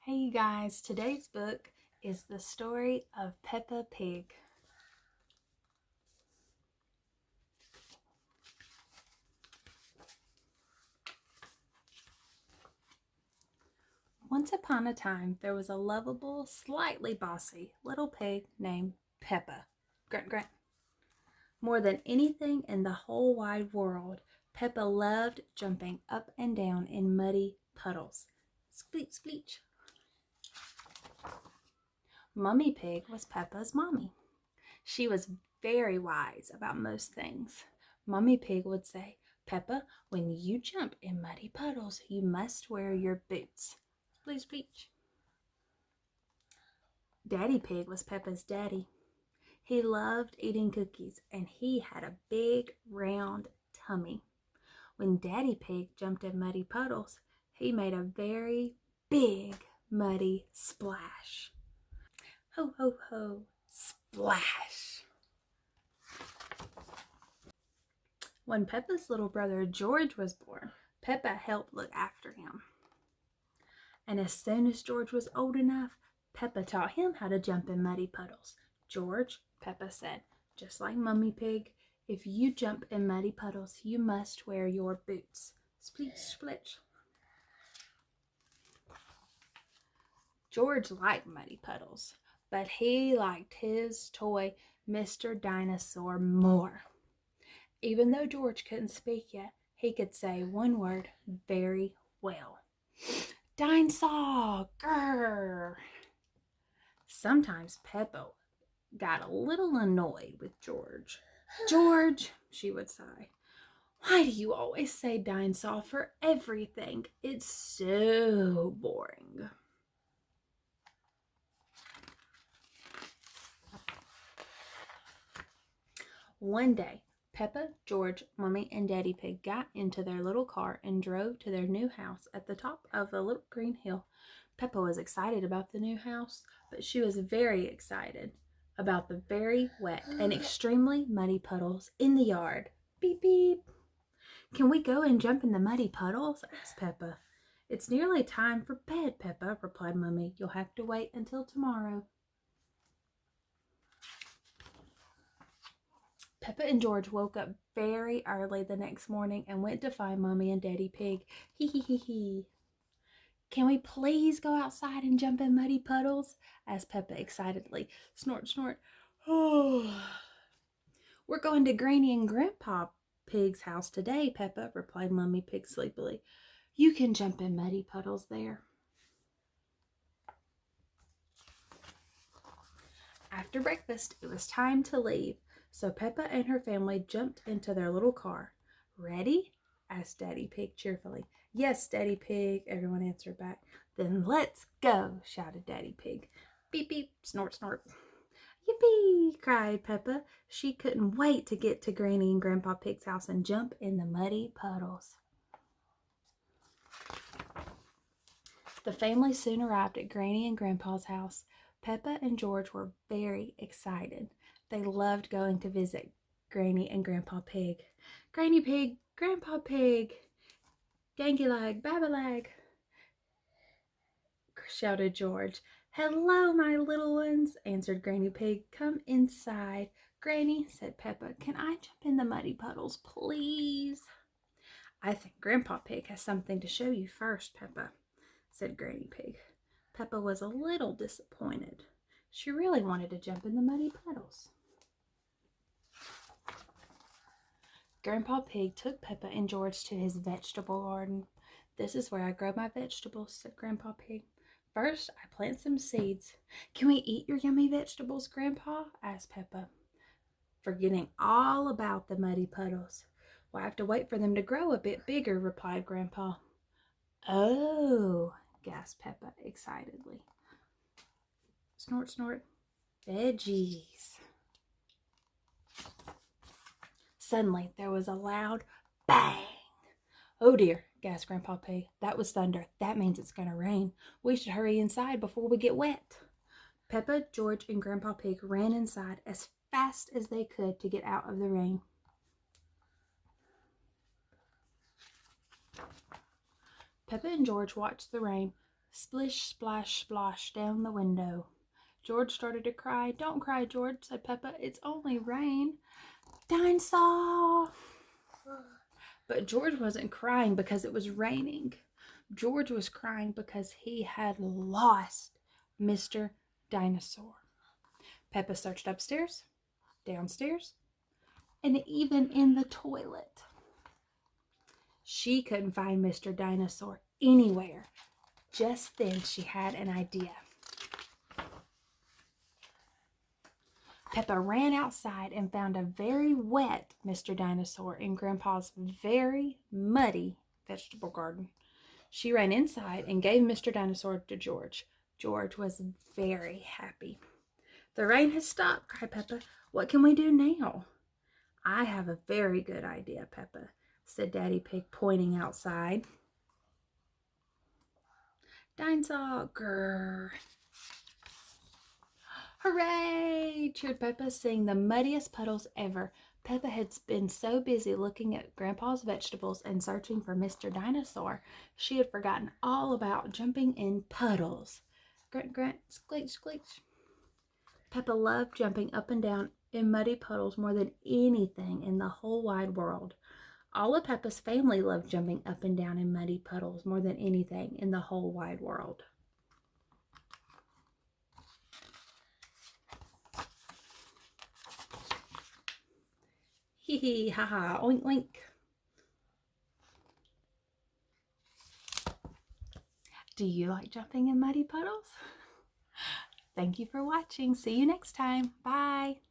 Hey you guys, today's book is The Story of Peppa Pig. Once upon a time, there was a lovable, slightly bossy little pig named Peppa. Grunt, grunt. More than anything in the whole wide world, Peppa loved jumping up and down in muddy puddles. Spleech, spleech. Mummy Pig was Peppa's mommy. She was very wise about most things. Mummy Pig would say, Peppa, when you jump in muddy puddles, you must wear your boots. Spleech, spleech. Daddy Pig was Peppa's daddy. He loved eating cookies and he had a big round tummy. When Daddy Pig jumped in muddy puddles, he made a very big muddy splash. Ho, ho, ho, splash. When Peppa's little brother George was born, Peppa helped look after him. And as soon as George was old enough, Peppa taught him how to jump in muddy puddles. George, Peppa said, just like Mummy Pig, if you jump in muddy puddles, you must wear your boots. Spleech, split. George liked muddy puddles, but he liked his toy Mr. Dinosaur more. Even though George couldn't speak yet, he could say one word very well. Dinosaur! Grrr! Sometimes Peppa got a little annoyed with George. George, she would sigh, why do you always say dinosaur for everything? It's so boring. One day, Peppa, George, Mummy, and Daddy Pig got into their little car and drove to their new house at the top of a little green hill. Peppa was excited about the new house, but she was very excited about the very wet and extremely muddy puddles in the yard. Beep, beep. Can we go and jump in the muddy puddles? Asked Peppa. It's nearly time for bed, Peppa, replied Mummy. You'll have to wait until tomorrow. Peppa and George woke up very early the next morning and went to find Mummy and Daddy Pig. Hee hee hee hee. Can we please go outside and jump in muddy puddles? Asked Peppa excitedly. Snort, snort. Oh. We're going to Granny and Grandpa Pig's house today, Peppa, replied Mummy Pig sleepily. You can jump in muddy puddles there. After breakfast, it was time to leave, so Peppa and her family jumped into their little car. Ready? Asked Daddy Pig cheerfully. Yes, Daddy Pig, everyone answered back. Then let's go, shouted Daddy Pig. Beep, beep, snort, snort. Yippee, cried Peppa. She couldn't wait to get to Granny and Grandpa Pig's house and jump in the muddy puddles. The family soon arrived at Granny and Grandpa's house. Peppa and George were very excited. They loved going to visit Granny and Grandpa Pig. Granny Pig, Grandpa Pig, Gangy Lag, Babalag, shouted George. Hello, my little ones, answered Granny Pig. Come inside. Granny, said Peppa, can I jump in the muddy puddles, please? I think Grandpa Pig has something to show you first, Peppa, said Granny Pig. Peppa was a little disappointed. She really wanted to jump in the muddy puddles. Grandpa Pig took Peppa and George to his vegetable garden. This is where I grow my vegetables, said Grandpa Pig. First, I plant some seeds. Can we eat your yummy vegetables, Grandpa? Asked Peppa, forgetting all about the muddy puddles. Well, I have to wait for them to grow a bit bigger, replied Grandpa. Oh, gasped Peppa excitedly. Snort, snort. Veggies. Suddenly, there was a loud bang. Oh dear, gasped Grandpa Pig. That was thunder. That means it's going to rain. We should hurry inside before we get wet. Peppa, George, and Grandpa Pig ran inside as fast as they could to get out of the rain. Peppa and George watched the rain Splish, splash, splosh down the window. George started to cry. Don't cry, George, said Peppa. It's only rain. Dinosaur! But George wasn't crying because it was raining. George was crying because he had lost Mr. Dinosaur. Peppa searched upstairs, downstairs, and even in the toilet. She couldn't find Mr. Dinosaur anywhere. Just then she had an idea. Peppa ran outside and found a very wet Mr. Dinosaur in Grandpa's very muddy vegetable garden. She ran inside and gave Mr. Dinosaur to George. George was very happy. The rain has stopped, cried Peppa. What can we do now? I have a very good idea, Peppa, said Daddy Pig, pointing outside. Dinosaur, grrr. Hooray! Cheered Peppa, seeing the muddiest puddles ever. Peppa had been so busy looking at Grandpa's vegetables and searching for Mr. Dinosaur, she had forgotten all about jumping in puddles. Grunt, grunt, squeak, squeak. Peppa loved jumping up and down in muddy puddles more than anything in the whole wide world. All of Peppa's family loved jumping up and down in muddy puddles more than anything in the whole wide world. Hee hee, ha ha, oink oink. Do you like jumping in muddy puddles? Thank you for watching. See you next time. Bye.